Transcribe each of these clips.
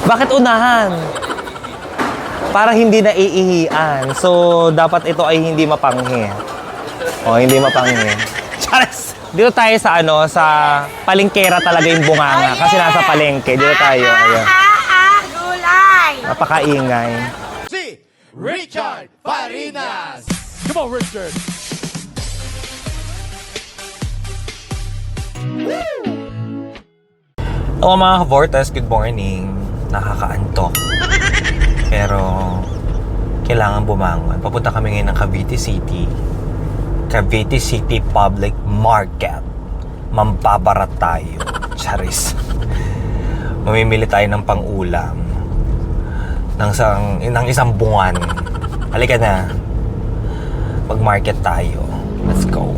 Bakit unahan? Para hindi na iihian. So, dapat ito ay hindi mapanghi. O, hindi mapanghi. Charis! Dito tayo sa sa palengkera talaga yung bunganga. Kasi nasa palengke. Dito tayo. Ayan. Gulay! Napakaingay. Si Richard Farinas. Come on, Richard. Oo mga ka-Vortas, good morning. Nakakaantok. Pero kailangan bumangon. Papunta kami ngayon ng Cavite City. Cavite City Public Market. Mambabarat tayo. Charis. Mamimili tayo ng pang-ulam. Ng isang buwan. Halika na. Mag-market tayo. Let's go.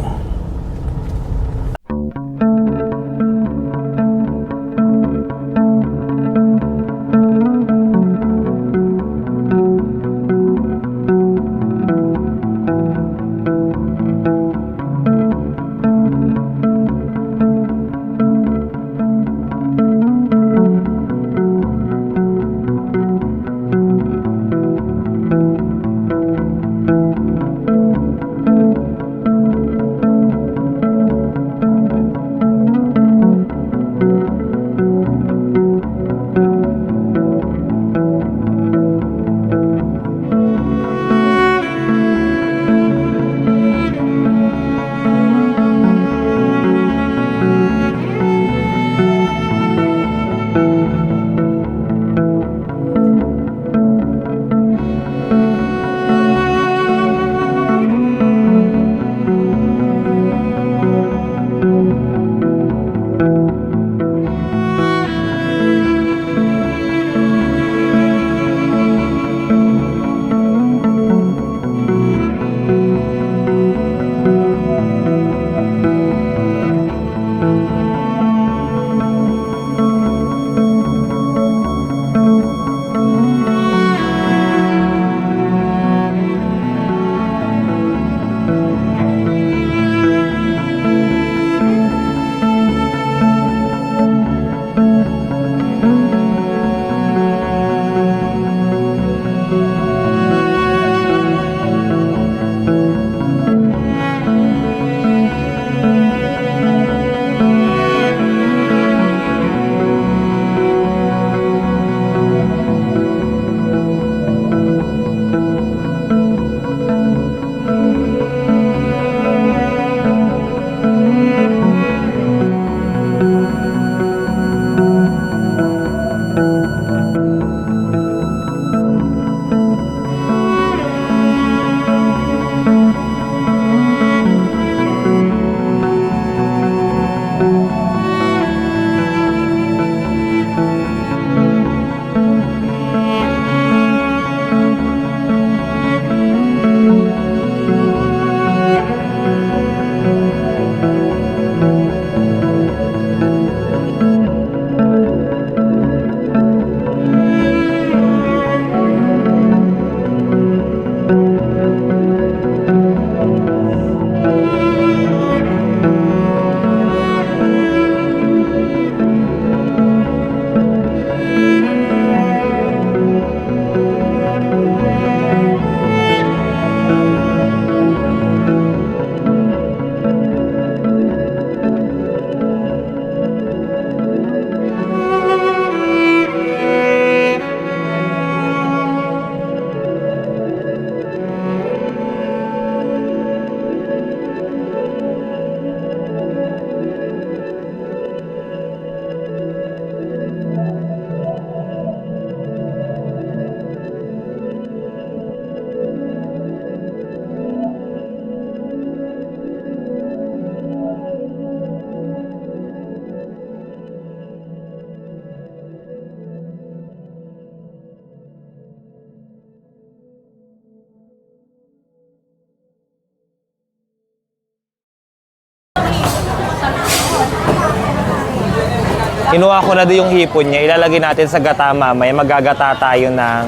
Kinuha ko na doon yung hipon niya. Ilalagay natin sa gata mamaya. Magagata tayo ng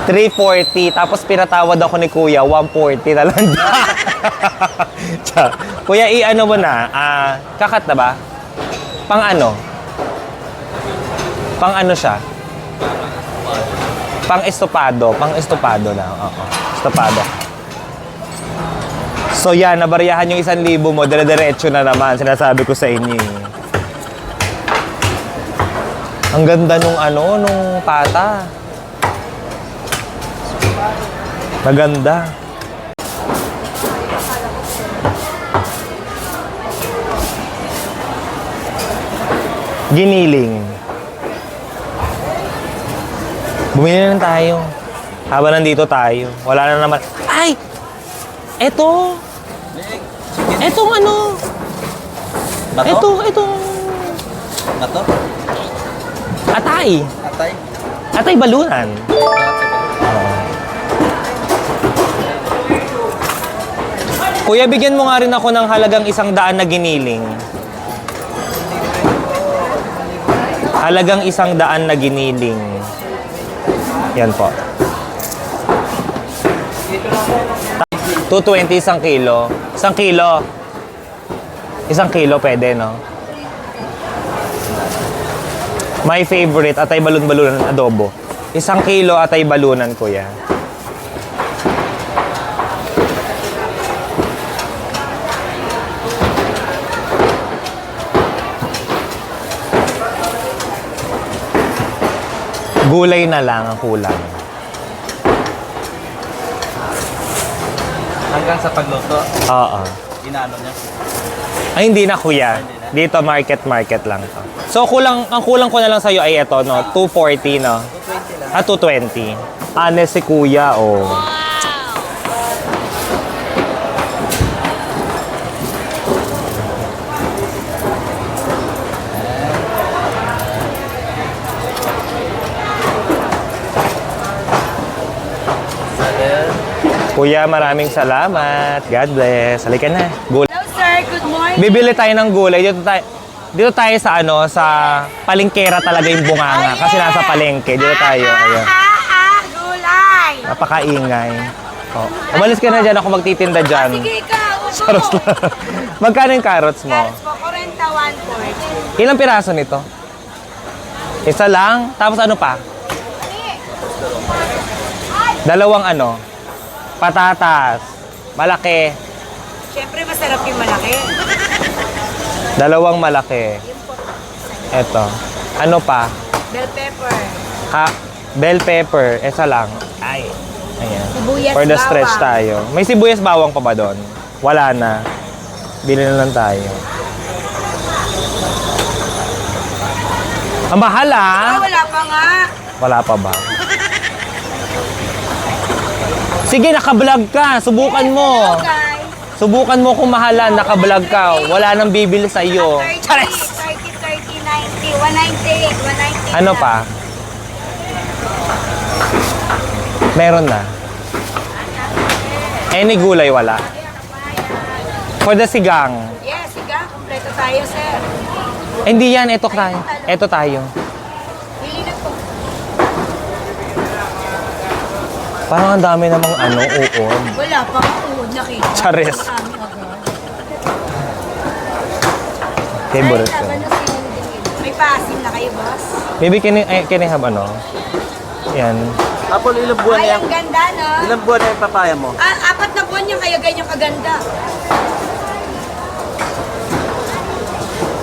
$340, tapos pinatawad ako ni Kuya, $140 na lang. Kuya, i-ano mo na, kakat na ba? Pang ano? Pang ano siya? Pang estopado na. Oo, estopado. So yan, nabariyahan yung 1,000 mo, dire-diretso na naman, sinasabi ko sa inyo. Ang ganda nung nung pata. Maganda. Giniling. Bumili na tayo. Habang nandito tayo. Wala na naman. Ay! Eto! Etong ano? Bato? Ito. Bato? Atay. Atay? Atay balunan. Kuya, bigyan mo nga rin ako ng halagang 100 na giniling. Halagang 100 na giniling. Yan po. 220 1 kilo. 1 kilo. 1 kilo pwede, no? My favorite, atay balun-balunan adobo. 1 kilo atay balunan, kuya. Gulay na lang ang kulang. Hanggang sa pagluto, Oo. inaano niya. Ay, hindi na, kuya. Dito, market lang to. So, ang kulang ko na lang sa'yo ay ito, no? 240, no? 220 lang. 220. Honest si kuya, oh. Kuya, maraming salamat. God bless. Halika na. Gulay. Hello, sir. Good morning. Bibili tayo ng gulay. Dito tayo sa sa palengkera talaga yung bunganga. Kasi nasa palengke. Dito tayo. Ayan. Gulay. Napakaingay. Oh. Umalis ka na dyan. Ako magtitinda dyan. Sige ka, upo. Carrots lang. Magkano yung carrots mo? Carrots po, 41 Ilang piraso nito? Isa lang? Tapos ano pa? Dalawang patatas. Malaki. Siyempre, masarap yung malaki. Dalawang malaki. Eto. Ano pa? Bell pepper. Bell pepper. Isa lang. Ay. Ayan. Sibuyas For the bawang. stretch tayo. May sibuyas bawang pa ba doon? Wala na. Bili na lang tayo. Ang mahal Wala pa nga. Wala pa ba? Sige, naka-vlog ka. Subukan mo. Hello, guys. Subukan mo kung mahalan. Naka-vlog ka. Wala nang bibili sa iyo. 30, 30, 90, 198, 198. Ano pa? Meron na. Any gulay wala. For the sigang. Yes, sige. Kompleto tayo, sir. Hindi yan. Ito tayo. Ito tayo. Pili na po. Parang ang dami namang uod. Wala pa nga uod nakita. Charis. Marami agad. Favorite ko. Ay, laban na sinunod. May paasim na kayo, boss? Maybe can I have Yan. Apple, ilang buwan na Ay, yan? ang ganda, no? Ilang buwan na yung papaya mo? 4 na buwan yung kaya ganyan kaganda.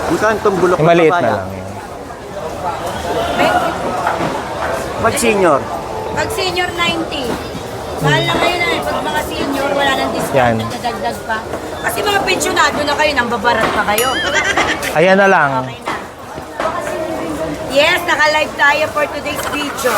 Magkano itong bulok Yung na maliit papaya? na lang yan. May, Mag-senior. pag senior 90. Mahal na ngayon na pag mga senior, wala nang discount Yan. na dadagdag pa. Kasi mga pensyonado na kayo, nang babarat pa kayo. Ayan na lang. Okay na. Yes, naka-live tayo for today's video.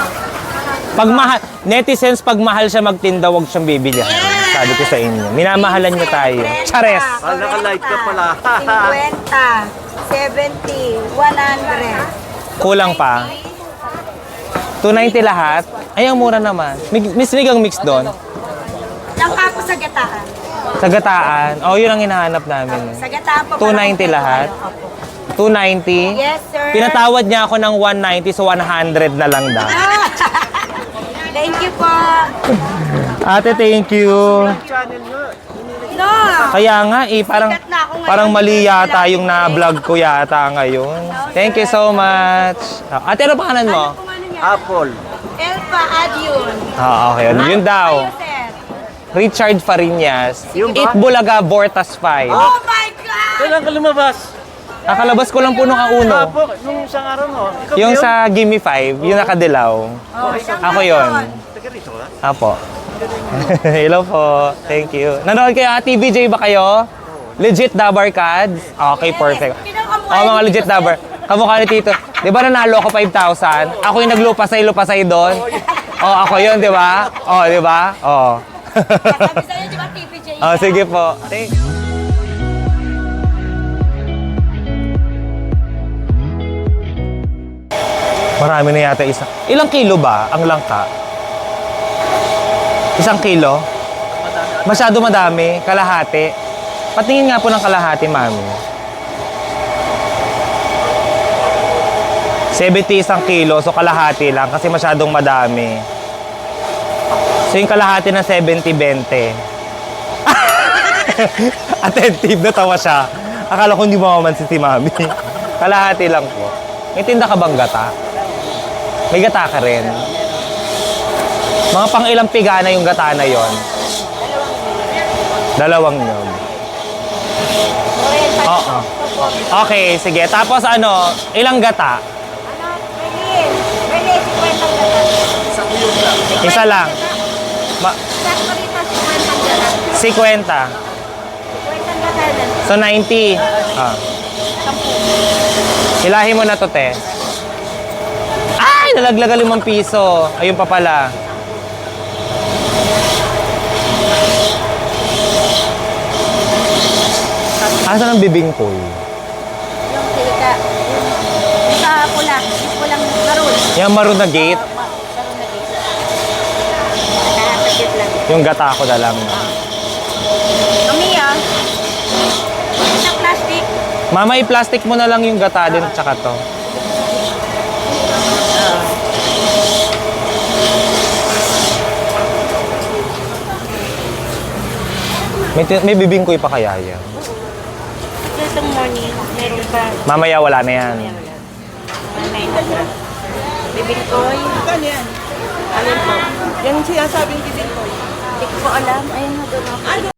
Pag mahal, netizens, pag mahal siya magtinda, huwag siyang bibili. Sabi ko sa inyo. Minamahalan niyo tayo. Chares! Ah, naka-live ka pala. 50, 70, 100. Kulang pa. 290 lahat. Ay, ang mura naman. May sinigang mix doon. Lang ako sa gataan. Sa gataan. Oh, yun ang hinahanap namin. Sa gataan po. 290 lahat? 290? Yes, sir. Pinatawad niya ako ng 190, so 100 na lang daw. Thank you po. Ate, thank you. No. Kaya nga parang, Sikat na ako ngayon. parang mali yata yung na-vlog ko yata ngayon. Thank you so much. Ate, ano pangalan mo? Kung ano niya? Apple. Elpa Adyun. Okay, yun daw. Kayo, sir. Richard Fariñas. Yung ba? Eat Bulaga, Bortas 5. Oh my God! Kailan ka lumabas? Kakalabas ko lang po nung kauno. Apo, nung isang araw mo. Ikaw Yung ba yun? sa Gimme 5, yung nakadilaw. Oh, isang Ako ngayon. yun. Taga rito ka? Apo. Hello po. Thank you. Nanood kayo? TVJ ba kayo? Legit Dabar Cards? Okay, perfect. Oh, mga legit Dabar. Kamukha ni Tito. Di ba nanalo ako 5,000? Ako yung naglupasay-lupasay doon. Oh, ako yun, di ba? Oh, di ba? Oh. Sabi sa'yo, di ba, TPJ? Oh, sige po. Thank Marami na yata isa. Ilang kilo ba ang langka? 1 kilo? Masyado madami. Kalahati. Patingin nga po ng kalahati, mami. 70 1 kilo, so kalahati lang kasi masyadong madami. So yung kalahati ng 70, 20. Attentive, natawa siya. Akala ko hindi mamamansin si mami. Kalahati lang po. May tinda ka bang gata? May gata ka rin. Mga pang ilang piga na yung gata na yon? 2 yun. Oo. Okay, sige. Tapos ilang gata? Rene, 50 lang. Isa lang. Sa 50. Palitas, 50 lang. 50 So 90. Ah. Hilahin mo na to, te. Ay, nalaglag 5 piso. Ayun pa pala. Asan ang bibing pool? Yung tika, yung sa pula, yung pulang maroon. Yung maroon na gate. Maroon na dito. Nakakagit lang. Yung gata ko na lang. Mami, Sa plastic. Mama, i-plastic mo na lang yung gata din at saka to. May bibingkoy pa kaya yan? Itong morning, meron pa. Mamaya wala na yan. Bibingkoy. Ano yan? Alin po? Yung sinasabing bibing ko. Hindi ko po alam. Ayun na doon ako.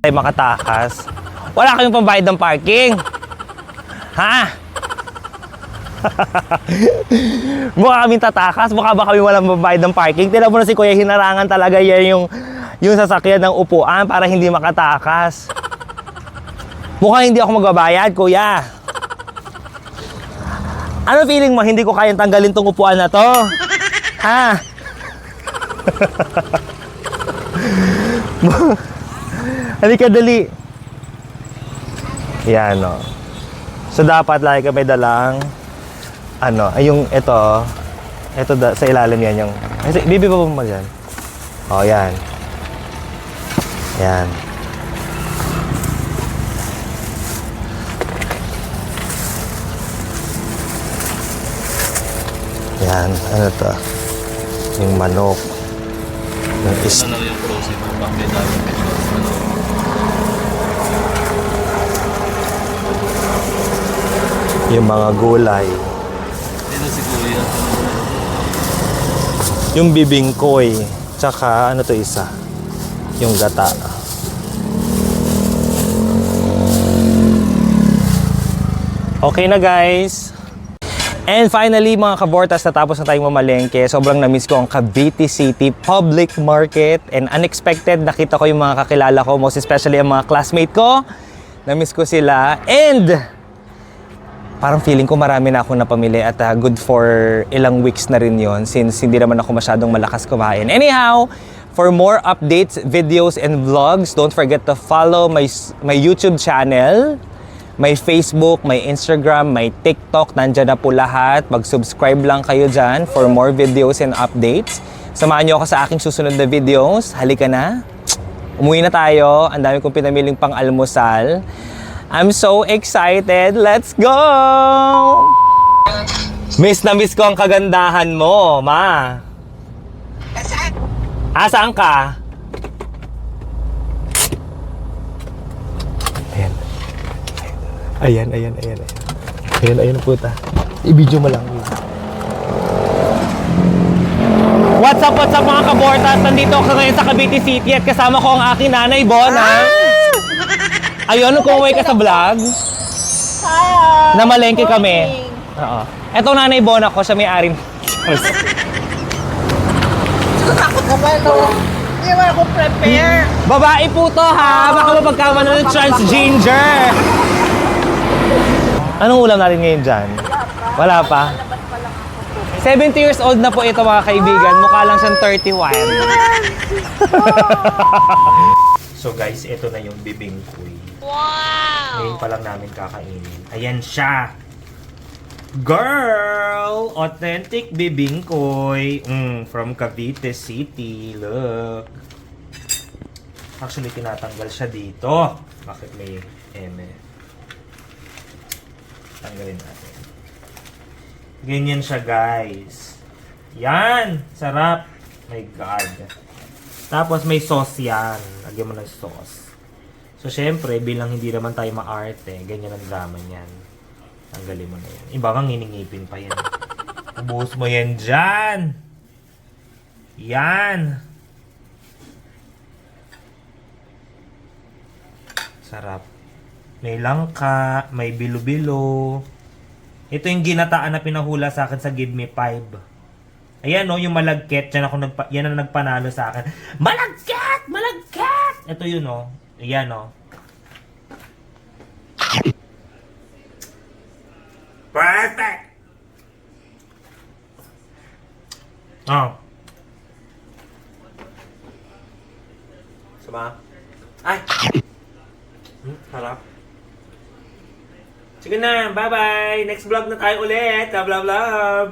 Ay makatakas. Wala kayong pambayad ng parking. Ha? Mukha kaming tatakas. Mukha ba kami walang pambayad ng parking? Tignan mo na si Kuya, hinarangan talaga yan yung sasakyan ng upuan para hindi makatakas. Mukha hindi ako magbabayad, Kuya. Ano feeling mo? Hindi ko kayang tanggalin tong upuan na to? Ha? Halika, dali. Yan, no. So, dapat lagi ka may dalang, ay yung ito sa ilalim yan yung, bibi pa mo dyan. O, yan. Yan. Yan, ano to? Yung manok. Yung Ano yung process mo? Bakit namin yung mga gulay. Sino si Kuya? Yung bibingkoy. Tsaka ano to isa? Yung gata. Okay na guys. And finally mga kabortas, natapos na tayong mamalengke. Sobrang na-miss ko ang Cavite City Public Market. And unexpected, nakita ko yung mga kakilala ko. Most especially ang mga classmate ko. Na-miss ko sila. And parang feeling ko marami na akong napamili at good for ilang weeks na rin yon since hindi naman ako masyadong malakas kumain. Anyhow, for more updates, videos, and vlogs, don't forget to follow my YouTube channel, my Facebook, my Instagram, my TikTok. Nandyan na po lahat. Mag-subscribe lang kayo dyan for more videos and updates. Samahan nyo ako sa aking susunod na videos. Halika na. Umuwi na tayo. Ang dami kong pinamiling pang-almusal. I'm so excited. Let's go! Miss na miss ko ang kagandahan mo, Ma. Saan ka? Ayan. Ayan ang puta. I-video mo lang. What's up mga kabortas? Nandito ako ngayon sa Cavite City at kasama ko ang aking nanay, Bona. Ayun, kumaway ka sa vlog. Hi! Namalengke kami. Oo. Etong nanay Bona ko, siya may-aring. Takot kapal to. Hindi naman ako prepare. Babae po to ha! Baka mapagkamala ng transgender! Anong ulam natin ngayon dyan? Wala pa? 70 years old na po ito mga kaibigan. Mukha lang siyang 31. So guys, ito na yung bibingkoy. Wow! Ngayon pa lang namin kakainin. Ayan siya! Girl! Authentic bibingkoy. From Cavite City. Look. Actually, tinatanggal siya dito. Bakit may eme? Tanggalin natin. Ganyan siya, guys. Yan! Sarap! My God. Tapos may sauce yan. Lagyan mo ng sauce. So, syempre, bilang hindi naman tayo maarte, ganyan ang drama niyan. Tanggalin mo na yan. Iba kang iningipin pa yan. Ubuhos mo yan dyan! Yan! Sarap. May langka, may bilo-bilo. Ito yung ginataan na pinahula sa akin sa Give Me 5. Ayan o, yung malagkit. Yan ang nagpanalo sa akin. Malagkit! Malagkit! Ito yun o. Ayan o. Perfect! Oh. Sama? Ay! Harap. Sige na, bye-bye! Next vlog na tayo ulit! Love, love, love!